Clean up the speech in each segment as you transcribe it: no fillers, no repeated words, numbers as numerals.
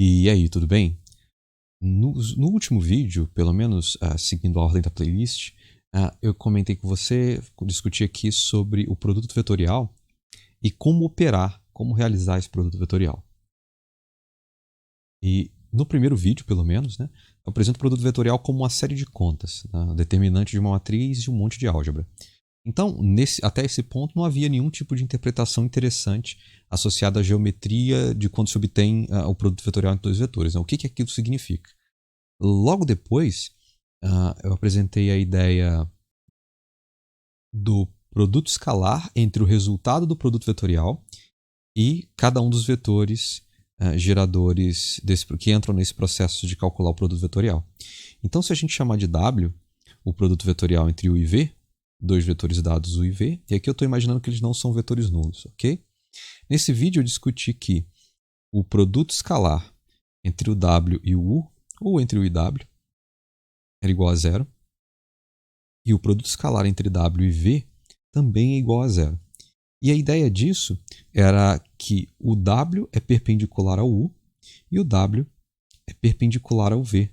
E aí, tudo bem? No último vídeo, pelo menos seguindo a ordem da playlist, eu comentei com você, discuti aqui sobre o produto vetorial e como operar, como realizar esse produto vetorial. E no primeiro vídeo, pelo menos, né, eu apresento o produto vetorial como uma série de contas, né, determinante de uma matriz e um monte de álgebra. Então, até esse ponto, não havia nenhum tipo de interpretação interessante associada à geometria de quando se obtém o produto vetorial entre dois vetores. Né? O que aquilo significa? Logo depois, eu apresentei a ideia do produto escalar entre o resultado do produto vetorial e cada um dos vetores geradores que entram nesse processo de calcular o produto vetorial. Então, se a gente chamar de W o produto vetorial entre U e V, dois vetores dados U e V, e aqui eu estou imaginando que eles não são vetores nulos, ok? Nesse vídeo eu discuti que o produto escalar entre o W e o U, ou entre U e W, era igual a zero, e o produto escalar entre W e V também é igual a zero. E a ideia disso era que o W é perpendicular ao U e o W é perpendicular ao V.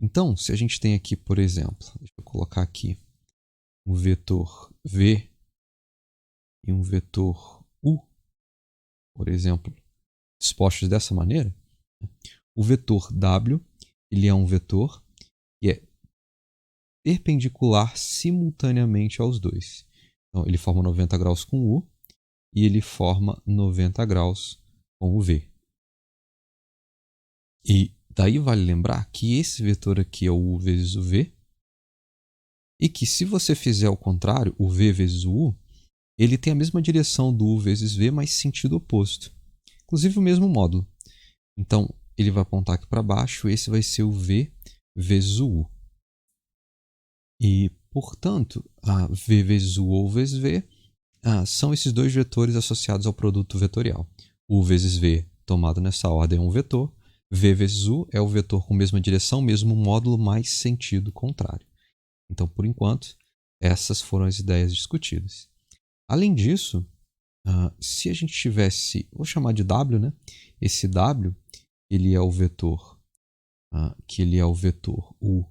Então, se a gente tem aqui, por exemplo, deixa eu colocar aqui um vetor V e um vetor U, por exemplo, dispostos dessa maneira, o vetor W ele é um vetor que é perpendicular simultaneamente aos dois. Então, ele forma 90 graus com o U e ele forma 90 graus com o V. E daí vale lembrar que esse vetor aqui é o U vezes o V e que se você fizer o contrário, o V vezes o U, ele tem a mesma direção do U vezes V, mas sentido oposto. Inclusive o mesmo módulo. Então, ele vai apontar aqui para baixo, esse vai ser o V vezes o U. E, portanto, a V vezes o U ou vezes V são esses dois vetores associados ao produto vetorial. U vezes V, tomado nessa ordem, é um vetor. V vezes U é o vetor com mesma direção, mesmo módulo, mais sentido contrário. Então, por enquanto, essas foram as ideias discutidas. Além disso, se a gente tivesse, vou chamar de W, né? Esse W, ele é o vetor, que ele é o vetor U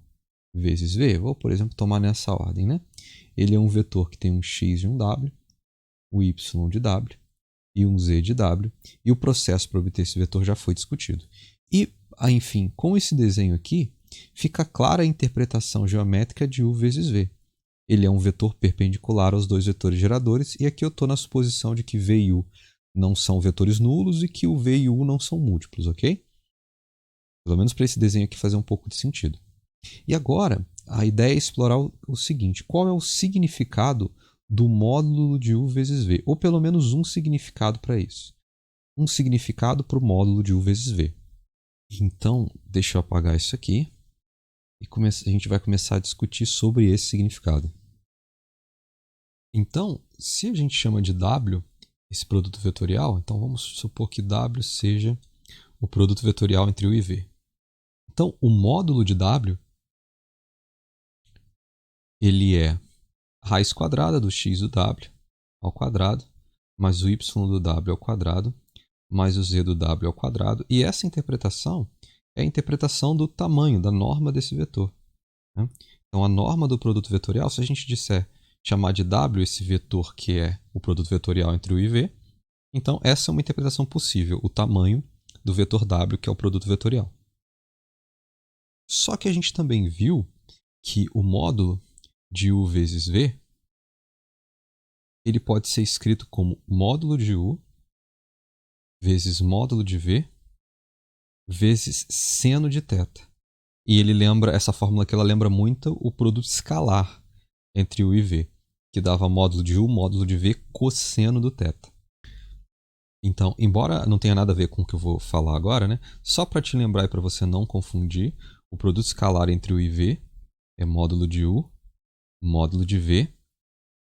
vezes V. Vou, por exemplo, tomar nessa ordem, né? Ele é um vetor que tem um X e um W, o Y de W e um Z de W, e o processo para obter esse vetor já foi discutido. E, enfim, com esse desenho aqui, fica clara a interpretação geométrica de U vezes V. Ele é um vetor perpendicular aos dois vetores geradores, e aqui eu estou na suposição de que V e U não são vetores nulos e que o V e o U não são múltiplos, ok? Pelo menos para esse desenho aqui fazer um pouco de sentido. E agora, a ideia é explorar o seguinte: qual é o significado do módulo de U vezes V? Ou pelo menos um significado para isso. Um significado para o módulo de U vezes V. Então, deixa eu apagar isso aqui e a gente vai começar a discutir sobre esse significado. Então, se a gente chama de W esse produto vetorial, então vamos supor que W seja o produto vetorial entre U e V. Então, o módulo de W ele é a raiz quadrada do x do W ao quadrado, mais o y do W ao quadrado, mais o z do W ao quadrado. E essa interpretação é a interpretação do tamanho, da norma desse vetor. Né? Então, a norma do produto vetorial, se a gente disser chamar de W esse vetor que é o produto vetorial entre U e V, então essa é uma interpretação possível, o tamanho do vetor W, que é o produto vetorial. Só que a gente também viu que o módulo de U vezes V ele pode ser escrito como módulo de U vezes módulo de V vezes seno de θ. E ele lembra, essa fórmula aqui ela lembra muito o produto escalar entre U e V, que dava módulo de U, módulo de V, cosseno do θ. Então, embora não tenha nada a ver com o que eu vou falar agora, né? Só para te lembrar e para você não confundir, o produto escalar entre U e V é módulo de U, módulo de V,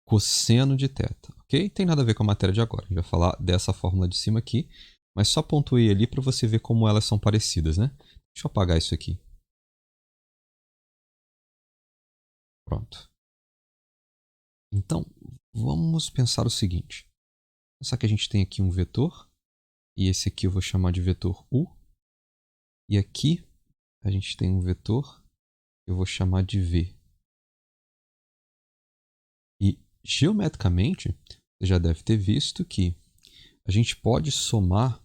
cosseno de θ, ok? Tem nada a ver com a matéria de agora. A gente vai falar dessa fórmula de cima aqui, mas só pontuei ali para você ver como elas são parecidas, né? Deixa eu apagar isso aqui. Pronto. Então, vamos pensar o seguinte. Pensar que a gente tem aqui um vetor, e esse aqui eu vou chamar de vetor U. E aqui a gente tem um vetor que eu vou chamar de V. E geometricamente, você já deve ter visto que a gente pode somar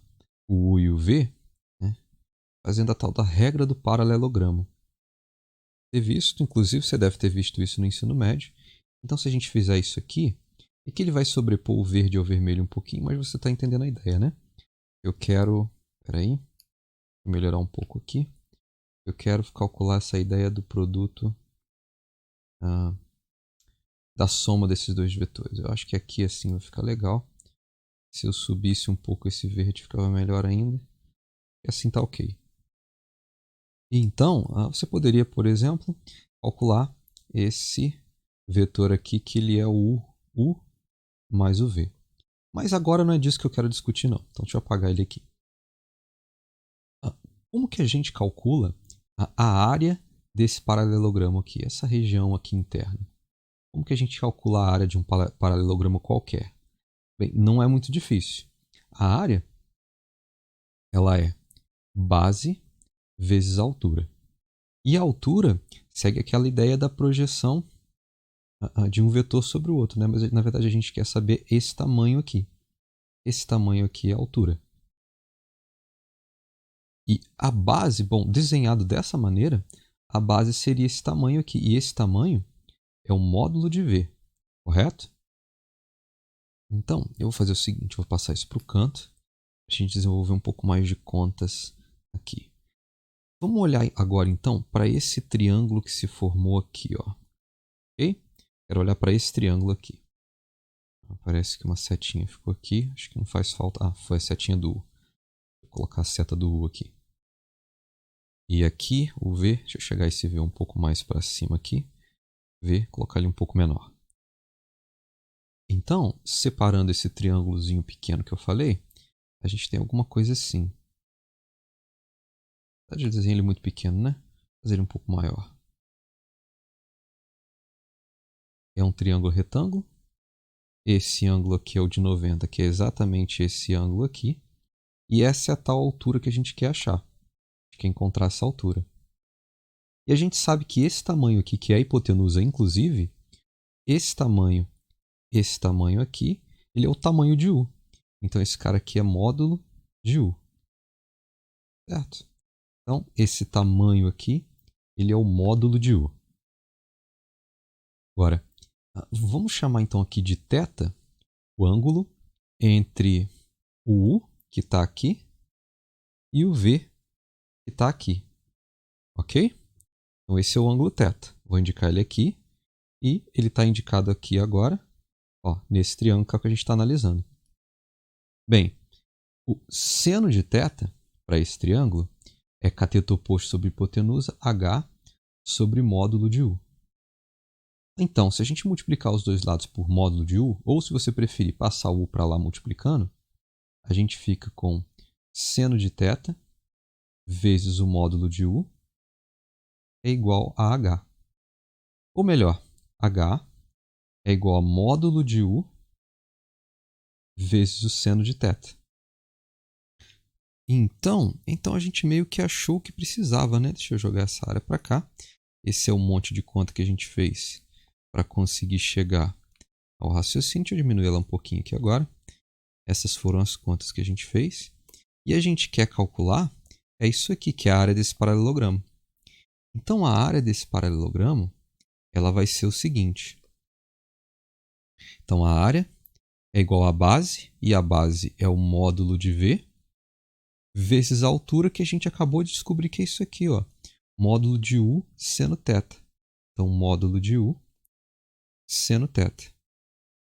o U e o V, né, fazendo a tal da regra do paralelogramo. Ter visto, inclusive você deve ter visto isso no ensino médio. Então, se a gente fizer isso aqui, é que ele vai sobrepor o verde ao vermelho um pouquinho, mas você está entendendo a ideia, né? Eu quero... Peraí, vou melhorar um pouco aqui. Eu quero calcular essa ideia do produto da soma desses dois vetores. Eu acho que aqui assim vai ficar legal. Se eu subisse um pouco esse verde, ficava melhor ainda. E assim tá ok. E então, você poderia, por exemplo, calcular esse vetor aqui, que ele é o U mais o V. Mas agora não é disso que eu quero discutir, não. Então deixa eu apagar ele aqui. Como que a gente calcula a área desse paralelogramo aqui, essa região aqui interna? Como que a gente calcula a área de um paralelogramo qualquer? Bem, não é muito difícil. A área, ela é base vezes altura. E a altura segue aquela ideia da projeção de um vetor sobre o outro, né? Mas na verdade a gente quer saber esse tamanho aqui. Esse tamanho aqui é a altura. E a base, bom, desenhado dessa maneira, a base seria esse tamanho aqui. E esse tamanho é o módulo de V, correto? Então, eu vou fazer o seguinte, eu vou passar isso para o canto, para a gente desenvolver um pouco mais de contas aqui. Vamos olhar agora então para esse triângulo que se formou aqui, ó. Ok? Quero olhar para esse triângulo aqui. Parece que uma setinha ficou aqui, acho que não faz falta. Ah, foi a setinha do U. Vou colocar a seta do U aqui. E aqui o V, deixa eu chegar esse V um pouco mais para cima aqui. V, colocar ele um pouco menor. Então, separando esse triângulozinho pequeno que eu falei, a gente tem alguma coisa assim. Eu desenhei ele muito pequeno, né? Vou fazer ele um pouco maior. É um triângulo retângulo. Esse ângulo aqui é o de 90, que é exatamente esse ângulo aqui. E essa é a tal altura que a gente quer achar. A gente quer encontrar essa altura. E a gente sabe que esse tamanho aqui, que é a hipotenusa, inclusive, esse tamanho aqui, ele é o tamanho de U. Então, esse cara aqui é módulo de U. Certo? Então, esse tamanho aqui, ele é o módulo de U. Agora, vamos chamar então aqui de θ o ângulo entre o U, que está aqui, e o V, que está aqui. Ok? Então, esse é o ângulo θ. Vou indicar ele aqui. E ele está indicado aqui agora, ó, nesse triângulo que a gente está analisando. Bem, o seno de θ para esse triângulo é cateto oposto sobre hipotenusa H sobre módulo de U. Então, se a gente multiplicar os dois lados por módulo de U, ou se você preferir passar o U para lá multiplicando, a gente fica com seno de θ vezes o módulo de U é igual a H. Ou melhor, H é igual a módulo de U vezes o seno de θ. Então a gente meio que achou o que precisava, né? Deixa eu jogar essa área para cá. Esse é um monte de conta que a gente fez para conseguir chegar ao raciocínio. Deixa eu diminuir ela um pouquinho aqui agora. Essas foram as contas que a gente fez. E a gente quer calcular é isso aqui, que é a área desse paralelogramo. Então, a área desse paralelogramo ela vai ser o seguinte. Então, a área é igual à base, e a base é o módulo de V, vezes a altura que a gente acabou de descobrir que é isso aqui, ó, módulo de U seno θ. Então, módulo de U seno θ.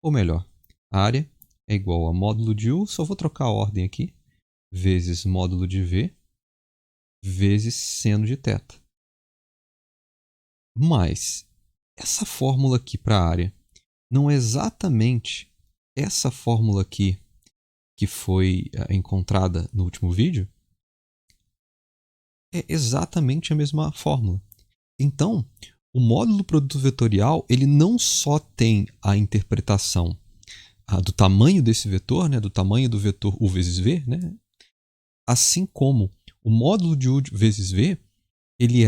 Ou melhor, a área é igual a módulo de U, só vou trocar a ordem aqui, vezes módulo de V, vezes seno de θ. Mas essa fórmula aqui para a área não é exatamente essa fórmula aqui que foi encontrada no último vídeo? É exatamente a mesma fórmula. Então, o módulo produto vetorial ele não só tem a interpretação do tamanho desse vetor, né, do tamanho do vetor U vezes V, né, assim como o módulo de U vezes V, ele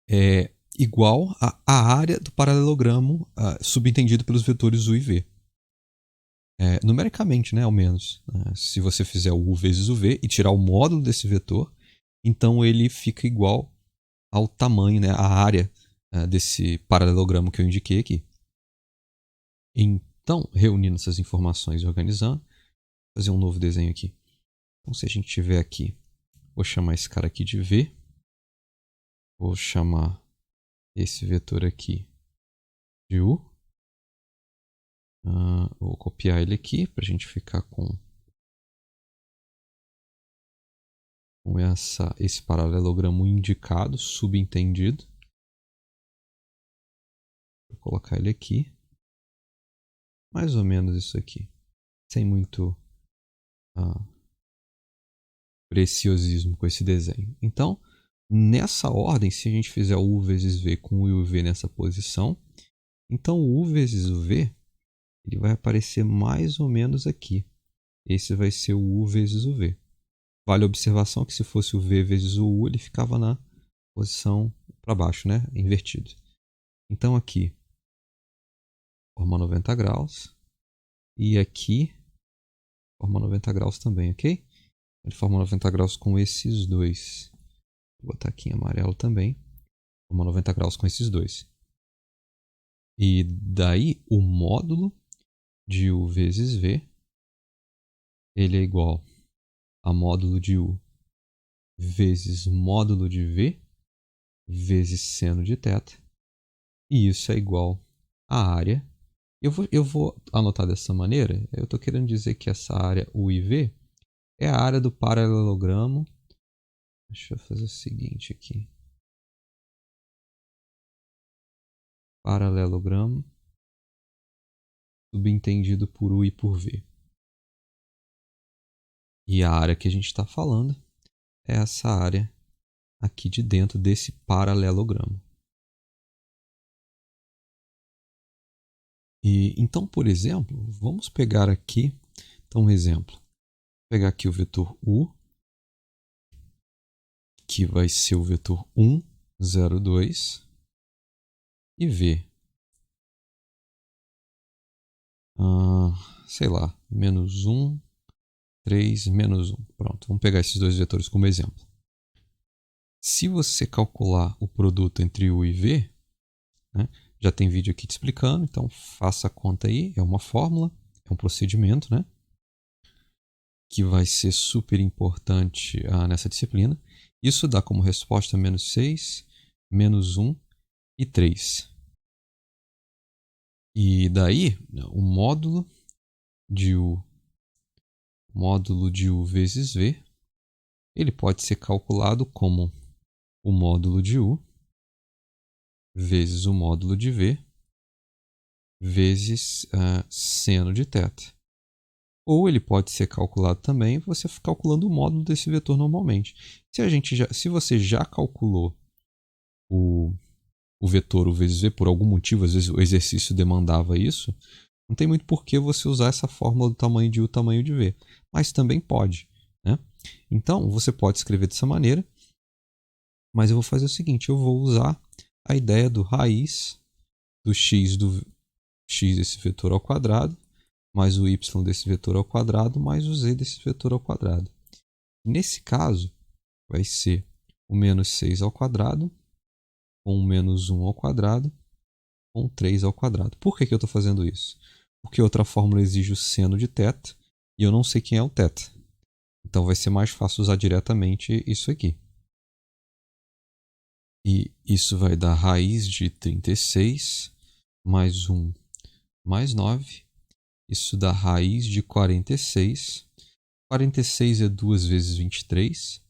é igual à área do paralelogramo subentendido pelos vetores U e V. Numericamente, né, ao menos. Se você fizer o U vezes o V e tirar o módulo desse vetor, então ele fica igual ao tamanho, né, à área desse paralelogramo que eu indiquei aqui. Então, reunindo essas informações e organizando, vou fazer um novo desenho aqui. Então, se a gente tiver aqui, vou chamar esse cara aqui de V, vou chamar esse vetor aqui de U, vou copiar ele aqui para a gente ficar com esse paralelogramo indicado, subentendido. Vou colocar ele aqui. Mais ou menos isso aqui. Sem muito preciosismo com esse desenho. Então, nessa ordem, se a gente fizer o U vezes V com o U e o V nessa posição, então o U vezes o V ele vai aparecer mais ou menos aqui. Esse vai ser o U vezes o V. Vale a observação que se fosse o V vezes o U, ele ficava na posição para baixo, né? Invertido. Então aqui, forma 90 graus. E aqui, forma 90 graus também, ok? Ele forma 90 graus com esses dois. Vou botar aqui em amarelo também. Forma 90 graus com esses dois. E daí, o módulo de U vezes V, ele é igual a módulo de U vezes módulo de V vezes seno de θ. E isso é igual à área. Eu vou anotar dessa maneira. Eu estou querendo dizer que essa área U e V é a área do paralelogramo. Deixa eu fazer o seguinte aqui. Paralelogramo subentendido por U e por V. E a área que a gente está falando é essa área aqui de dentro desse paralelogramo. E então, por exemplo, vamos pegar aqui, então um exemplo. Vou pegar aqui o vetor U, que vai ser o vetor 1, 0, 2, e V. Sei lá, menos 1, 3, menos 1. Pronto, vamos pegar esses dois vetores como exemplo. Se você calcular o produto entre U e V, né, já tem vídeo aqui te explicando, então faça a conta aí, é uma fórmula, é um procedimento, né, que vai ser super importante nessa disciplina. Isso dá como resposta menos 6, menos 1 e 3. E daí, o módulo de U vezes V, ele pode ser calculado como o módulo de U vezes o módulo de V vezes seno de θ. Ou ele pode ser calculado também você calculando o módulo desse vetor normalmente. Se você já calculou o vetor U vezes V por algum motivo, às vezes o exercício demandava isso, não tem muito por que você usar essa fórmula do tamanho de U, tamanho de V. Mas também pode, né? Então, você pode escrever dessa maneira, mas eu vou fazer o seguinte, eu vou usar a ideia do raiz do x desse vetor ao quadrado, mais o y desse vetor ao quadrado, mais o z desse vetor ao quadrado. Nesse caso, vai ser o menos 6 ao quadrado, com o menos 1 ao quadrado, com 3 ao quadrado. Por que eu estou fazendo isso? Porque outra fórmula exige o seno de θ, e eu não sei quem é o θ. Então vai ser mais fácil usar diretamente isso aqui. E isso vai dar raiz de 36, mais 1, mais 9. Isso dá raiz de 46. 46 é 2 vezes 23,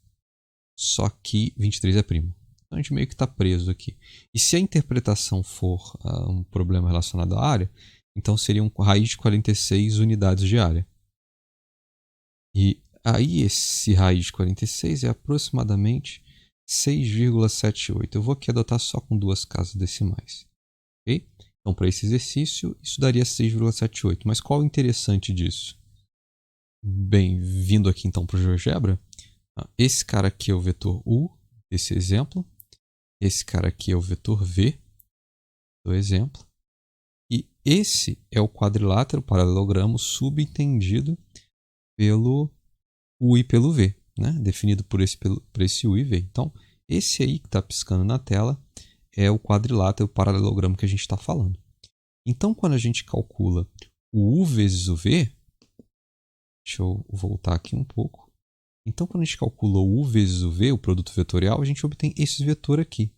só que 23 é primo. Então a gente meio que está preso aqui. E se a interpretação for um problema relacionado à área, então seriam raiz de 46 unidades de área. E aí esse raiz de 46 é aproximadamente 6,78. Eu vou aqui adotar só com duas casas decimais. Okay? Então, para esse exercício, isso daria 6,78. Mas qual é o interessante disso? Bem, vindo aqui então para o GeoGebra, Esse cara aqui é o vetor U, desse exemplo. Esse cara aqui é o vetor V, do exemplo. E esse é o quadrilátero, paralelogramo subentendido pelo U e pelo V, né? Definido por esse U e V. Então, esse aí que está piscando na tela é o quadrilátero, o paralelogramo que a gente está falando. Então, quando a gente calcula o U vezes o V, deixa eu voltar aqui um pouco. Então, quando a gente calcula o U vezes o V, o produto vetorial, a gente obtém esse vetor aqui.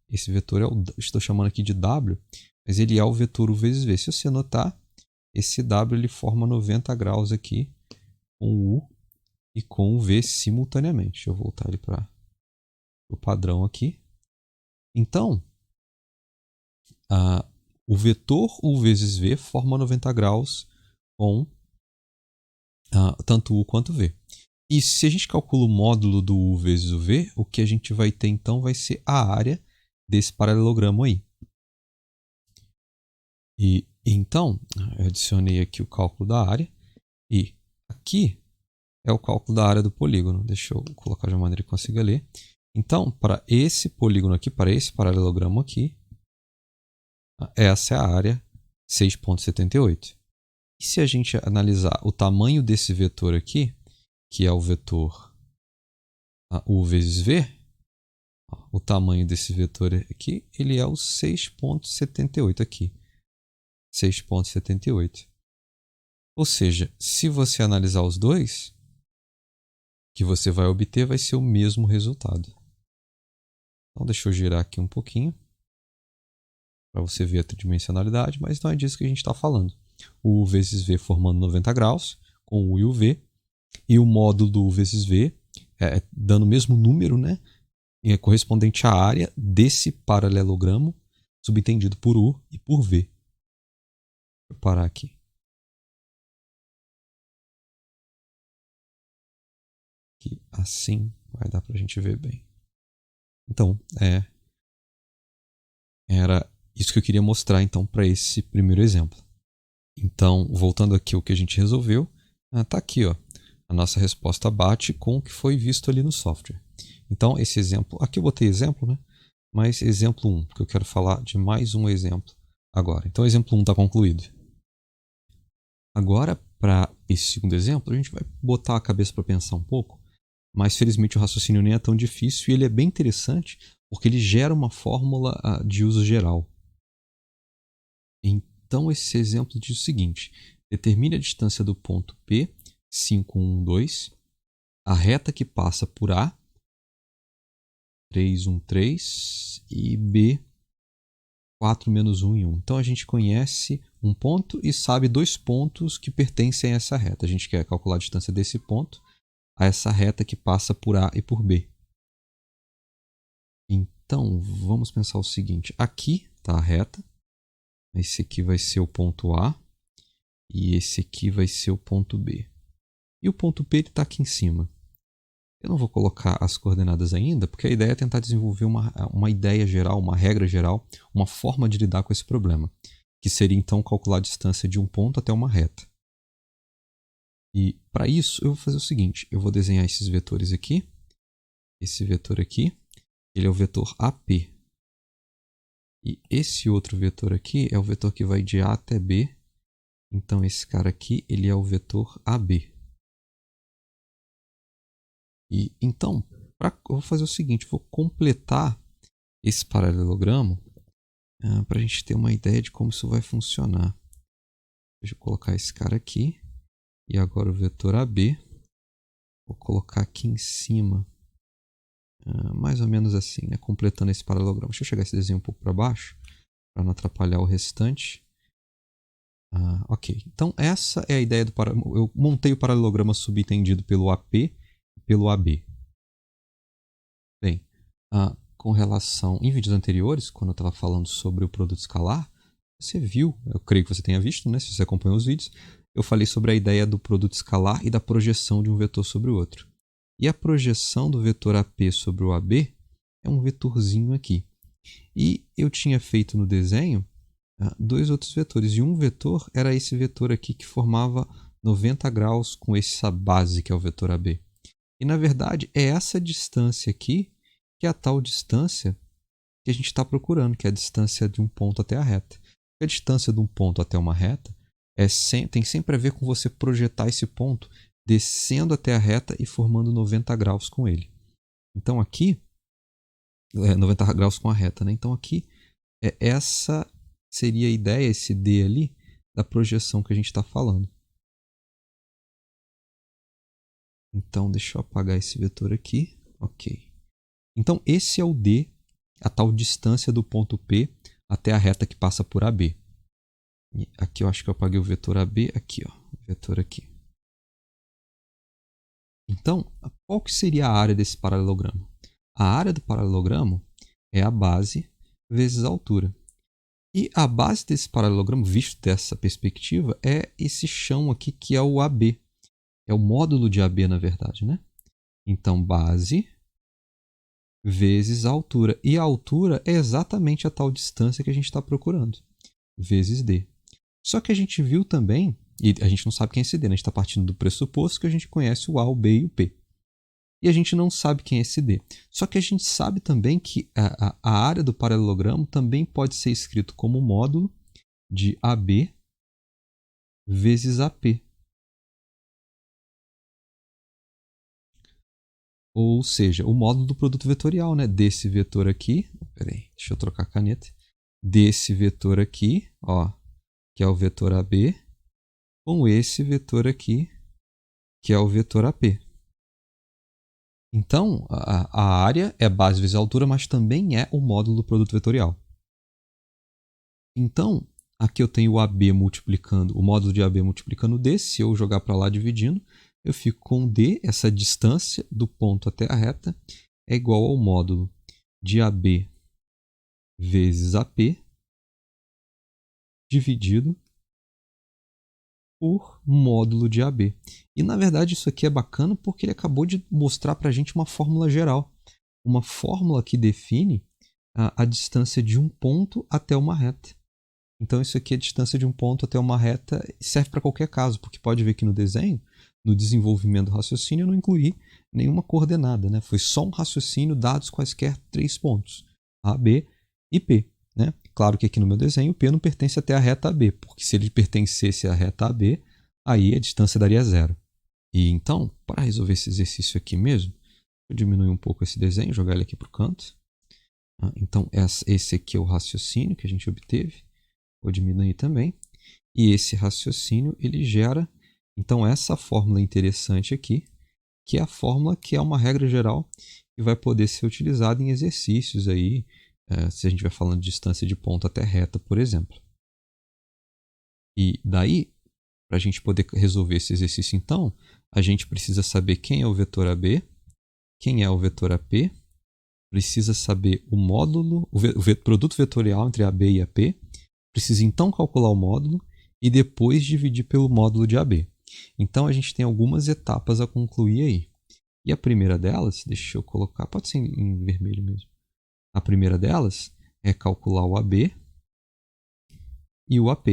Esse vetor é estou chamando aqui de W, mas ele é o vetor U vezes V. Se você notar, esse W ele forma 90 graus aqui com o U e com o V simultaneamente. Deixa eu voltar ele para o padrão aqui. Então, o vetor U vezes V forma 90 graus com tanto U quanto V. E se a gente calcula o módulo do U vezes o V, o que a gente vai ter então vai ser a área desse paralelogramo aí. E então, eu adicionei aqui o cálculo da área e aqui é o cálculo da área do polígono. Deixa eu colocar de uma maneira que consiga ler. Então, para esse polígono aqui, para esse paralelogramo aqui, essa é a área 6,78. E se a gente analisar o tamanho desse vetor aqui, que é o vetor U vezes V, o tamanho desse vetor aqui, ele é o 6,78 aqui. 6,78. Ou seja, se você analisar os dois, o que você vai obter vai ser o mesmo resultado. Então, deixa eu girar aqui um pouquinho para você ver a tridimensionalidade, mas não é disso que a gente está falando. O U vezes V formando 90 graus, com o U e o V, e o módulo do U vezes V, dando o mesmo número, né, é correspondente à área desse paralelogramo, subentendido por U e por V. Vou parar aqui. Que assim vai dar para a gente ver bem. Então, era isso que eu queria mostrar então para esse primeiro exemplo. Então, voltando aqui ao que a gente resolveu, está aqui, ó, a nossa resposta bate com o que foi visto ali no software. Então, esse exemplo, aqui eu botei exemplo, né? Mas exemplo 1, porque eu quero falar de mais um exemplo agora. Então, exemplo 1 está concluído. Agora, para esse segundo exemplo, a gente vai botar a cabeça para pensar um pouco, mas felizmente o raciocínio nem é tão difícil e ele é bem interessante porque ele gera uma fórmula de uso geral. Então, esse exemplo diz o seguinte: determine a distância do ponto P, 5, 1, 2, a reta que passa por A, 3, 1, 3, e B, 4, menos 1 e 1. Então, a gente conhece um ponto e sabe dois pontos que pertencem a essa reta. A gente quer calcular a distância desse ponto a essa reta que passa por A e por B. Então, vamos pensar o seguinte. Aqui está a reta. Esse aqui vai ser o ponto A. E esse aqui vai ser o ponto B. E o ponto P está aqui em cima. Eu não vou colocar as coordenadas ainda, porque a ideia é tentar desenvolver uma ideia geral, uma regra geral, uma forma de lidar com esse problema, que seria então calcular a distância de um ponto até uma reta. E para isso eu vou fazer o seguinte, eu vou desenhar esses vetores aqui. Esse vetor aqui, ele é o vetor AP. E esse outro vetor aqui é o vetor que vai de A até B. Então esse cara aqui, ele é o vetor AB. E então, eu vou fazer o seguinte, vou completar esse paralelogramo para a gente ter uma ideia de como isso vai funcionar. Deixa eu colocar esse cara aqui. E agora o vetor AB. Vou colocar aqui em cima. Mais ou menos assim, né? Completando esse paralelogramo. Deixa eu chegar esse desenho um pouco para baixo, para não atrapalhar o restante. Ok, então essa é a ideia do paralelogramo. Eu montei o paralelograma subentendido pelo AP e pelo AB. Bem, com relação, em vídeos anteriores, quando eu estava falando sobre o produto escalar, você viu, eu creio que você tenha visto, né, se você acompanhou os vídeos, eu falei sobre a ideia do produto escalar e da projeção de um vetor sobre o outro. E a projeção do vetor AP sobre o AB é um vetorzinho aqui. E eu tinha feito no desenho dois outros vetores. E um vetor era esse vetor aqui que formava 90 graus com essa base que é o vetor AB. E, na verdade, é essa distância aqui que é a tal distância que a gente está procurando, que é a distância de um ponto até a reta. A distância de um ponto até uma reta tem sempre a ver com você projetar esse ponto descendo até a reta e formando 90 graus com ele. Então aqui, 90 graus com a reta, né? Então aqui, essa seria a ideia, esse D ali, da projeção que a gente está falando. Então deixa eu apagar esse vetor aqui. Ok. Então esse é o D, a tal distância do ponto P até a reta que passa por AB. E aqui eu acho que eu apaguei o vetor AB, aqui, ó, o vetor aqui. Então, qual que seria a área desse paralelogramo? A área do paralelogramo é a base vezes a altura. E a base desse paralelogramo, visto dessa perspectiva, é esse chão aqui que é o AB. É o módulo de AB, na verdade, né? Então, base vezes a altura. E a altura é exatamente a tal distância que a gente está procurando, vezes D. Só que a gente viu também, e a gente não sabe quem é esse D, né? A gente está partindo do pressuposto que a gente conhece o A, o B e o P. E a gente não sabe quem é esse D. Só que a gente sabe também que a área do paralelogramo também pode ser escrito como módulo de AB vezes AP. Ou seja, o módulo do produto vetorial, né? Desse vetor aqui. Peraí, deixa eu trocar a caneta. Desse vetor aqui, ó, que é o vetor AB, com esse vetor aqui, que é o vetor AP. Então, a área é base vezes a altura, mas também é o módulo do produto vetorial. Então, aqui eu tenho o AB multiplicando, o módulo de AB multiplicando D. Se eu jogar para lá dividindo, eu fico com D, essa distância do ponto até a reta, é igual ao módulo de AB vezes AP, dividido por módulo de AB. E, na verdade, isso aqui é bacana porque ele acabou de mostrar para a gente uma fórmula geral. Uma fórmula que define a distância de um ponto até uma reta. Então, isso aqui é a distância de um ponto até uma reta, serve para qualquer caso, porque pode ver que no desenho, no desenvolvimento do raciocínio, eu não incluí nenhuma coordenada, né? Foi só um raciocínio dados quaisquer 3 pontos, A, B e P. Né? Claro que aqui no meu desenho o P não pertence até a reta AB, porque se ele pertencesse à reta AB, aí a distância daria zero. E então, para resolver esse exercício aqui mesmo, eu diminuir um pouco esse desenho, jogar ele aqui para o canto. Então, esse aqui é o raciocínio que a gente obteve. Vou diminuir também. E esse raciocínio, ele gera, então, essa fórmula interessante aqui, que é a fórmula que é uma regra geral e vai poder ser utilizada em exercícios aí, se a gente vai falando de distância de ponto até reta, por exemplo. E daí, para a gente poder resolver esse exercício, então, a gente precisa saber quem é o vetor AB, quem é o vetor AP, precisa saber o módulo, o produto vetorial entre AB e AP, precisa então calcular o módulo e depois dividir pelo módulo de AB. Então a gente tem algumas etapas a concluir aí. E a primeira delas, deixa eu colocar, pode ser em vermelho mesmo. A primeira delas é calcular o AB e o AP.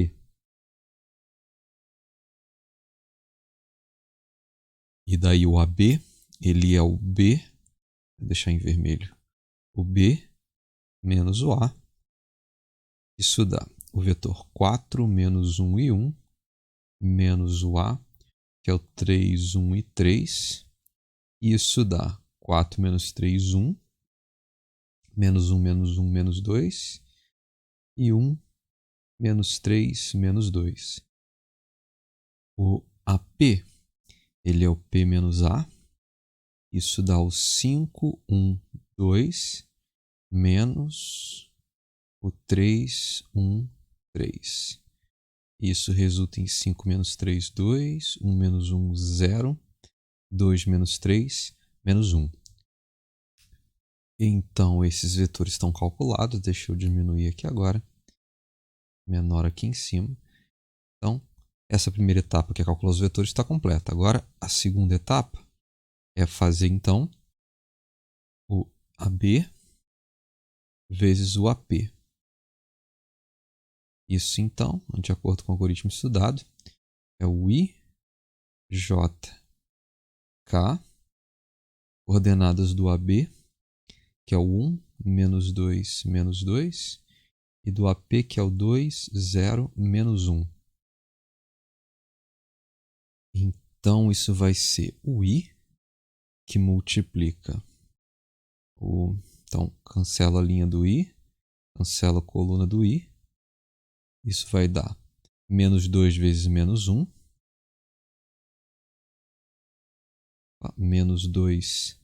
E daí o AB, ele é o B, vou deixar em vermelho, o B menos o A. Isso dá o vetor 4 menos 1 e 1, menos o A, que é o 3, 1 e 3. Isso dá 4 menos 3, 1, menos 1, menos 1, menos 2, e 1, menos 3, menos 2. O AP, ele é o P menos A. Isso dá o 5, 1, 2, menos o 3, 1, 3. Isso resulta em 5 menos 3, 2, 1 menos 1, 0, 2 menos 3, menos 1. Então, esses vetores estão calculados. Deixa eu diminuir aqui agora. Menor aqui em cima. Então, essa primeira etapa, que é calcular os vetores, está completa. Agora, a segunda etapa é fazer, então, o AB vezes o AP. Isso, então, de acordo com o algoritmo estudado, é o IJK coordenadas do AB, que é o 1, menos 2, menos 2, e do AP, que é o 2, 0, menos 1. Então, isso vai ser o I, que multiplica o... Então, cancela a linha do I, cancela a coluna do I. Isso vai dar menos 2 vezes menos 1. Menos 2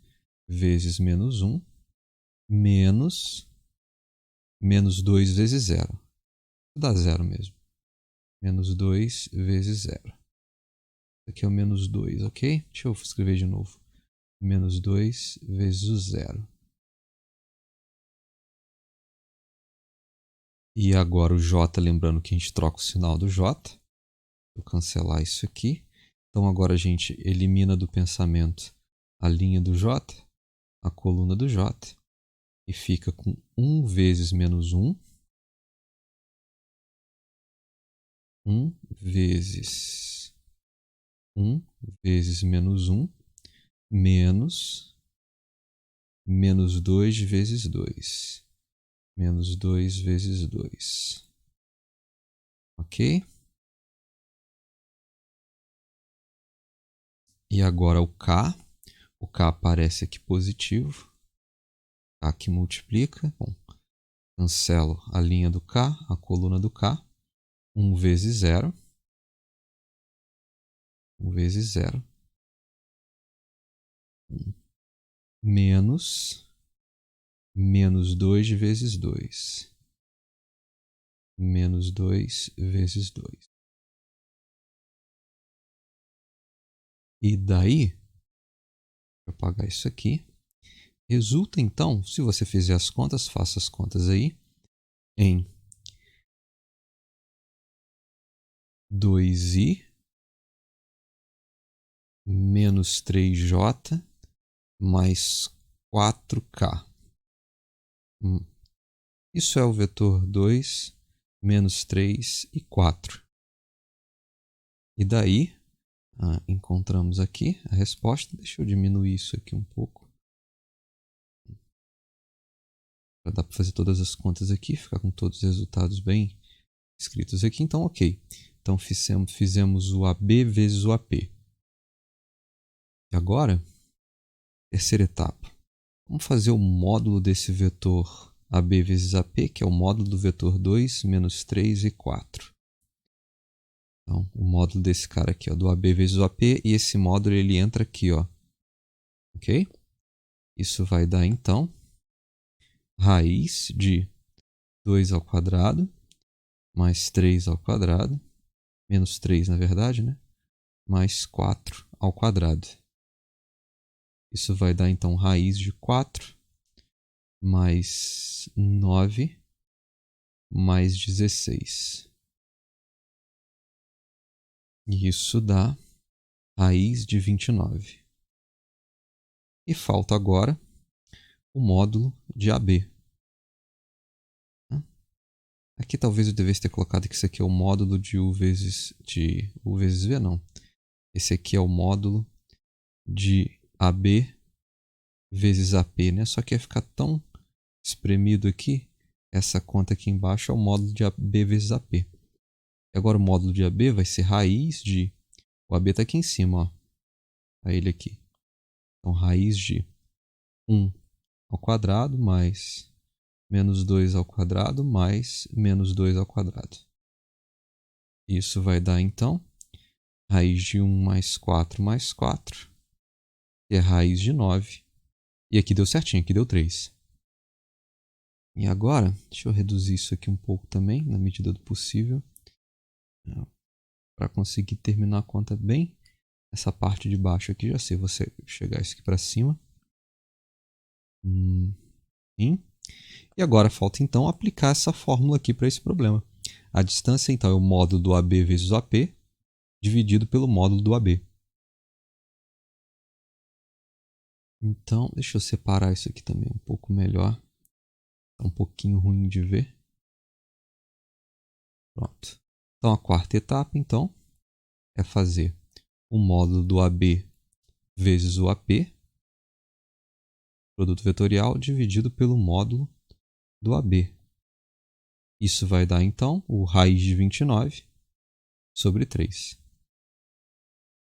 vezes menos 1. Menos 2 vezes 0. Dá 0 mesmo. Menos 2 vezes 0. Aqui é o menos 2, ok? Deixa eu escrever de novo. Menos 2 vezes o 0. E agora o J, lembrando que a gente troca o sinal do J. Vou cancelar isso aqui. Então agora a gente elimina do pensamento a linha do J, a coluna do J, e fica com 1 vezes menos 1. 1 vezes 1 vezes menos 1 menos 2 vezes 2. Menos 2 vezes 2. Ok? E agora o K. O K aparece aqui positivo. K que multiplica. Bom, cancelo a linha do K, a coluna do K. 1 vezes 0. 1 vezes 0. Menos 2 vezes 2. Menos 2 vezes 2. E daí, vou apagar isso aqui. Resulta então, se você fizer as contas, faça as contas aí, em 2i menos 3j mais 4k. Isso é o vetor 2, menos 3 e 4. E daí, encontramos aqui a resposta. Deixa eu diminuir isso aqui um pouco. Para dar para fazer todas as contas aqui, ficar com todos os resultados bem escritos aqui. Então, ok. Então, fizemos o AB vezes o AP. E agora, terceira etapa. Vamos fazer o módulo desse vetor AB vezes AP, que é o módulo do vetor 2, menos 3 e 4. Então, o módulo desse cara aqui, ó, do AB vezes o AP, e esse módulo ele entra aqui, ó. Ok? Isso vai dar, então, raiz de 2 ao quadrado, mais 3 ao quadrado, menos 3 na verdade, né? Mais 4 ao quadrado. Isso vai dar, então, raiz de 4 mais 9 mais 16. E isso dá raiz de 29. E falta agora o módulo de AB. Aqui talvez eu devesse ter colocado que isso aqui é o módulo de U vezes V, não. Esse aqui é o módulo de AB vezes AP, né? Só que ia ficar tão espremido aqui, essa conta aqui embaixo é o módulo de AB vezes AP. E agora o módulo de AB vai ser raiz de... O AB está aqui em cima, ó. Tá ele aqui. Então, raiz de 1 ao quadrado mais menos 2 ao quadrado mais menos 2 ao quadrado. Isso vai dar, então, raiz de 1 mais 4, que é raiz de 9. E aqui deu certinho, aqui deu 3. E agora, deixa eu reduzir isso aqui um pouco também, na medida do possível, para conseguir terminar a conta bem. Essa parte de baixo aqui, já sei, você chegar isso aqui para cima. Sim. E agora falta então aplicar essa fórmula aqui para esse problema. A distância então é o módulo do AB vezes o AP dividido pelo módulo do AB. Então, deixa eu separar isso aqui também um pouco melhor. Está um pouquinho ruim de ver. Pronto. Então, a quarta etapa então é fazer o módulo do AB vezes o AP produto vetorial dividido pelo módulo do AB. Isso vai dar, então, o raiz de 29 sobre 3.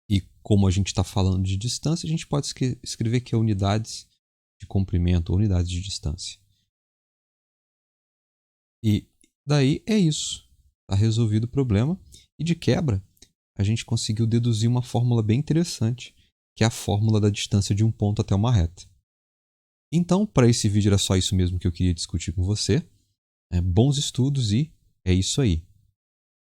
E como a gente está falando de distância, a gente pode escrever que é unidades de comprimento ou unidades de distância. E daí é isso. Está resolvido o problema. E de quebra, a gente conseguiu deduzir uma fórmula bem interessante, que é a fórmula da distância de um ponto até uma reta. Então, para esse vídeo era só isso mesmo que eu queria discutir com você. Bons estudos e é isso aí.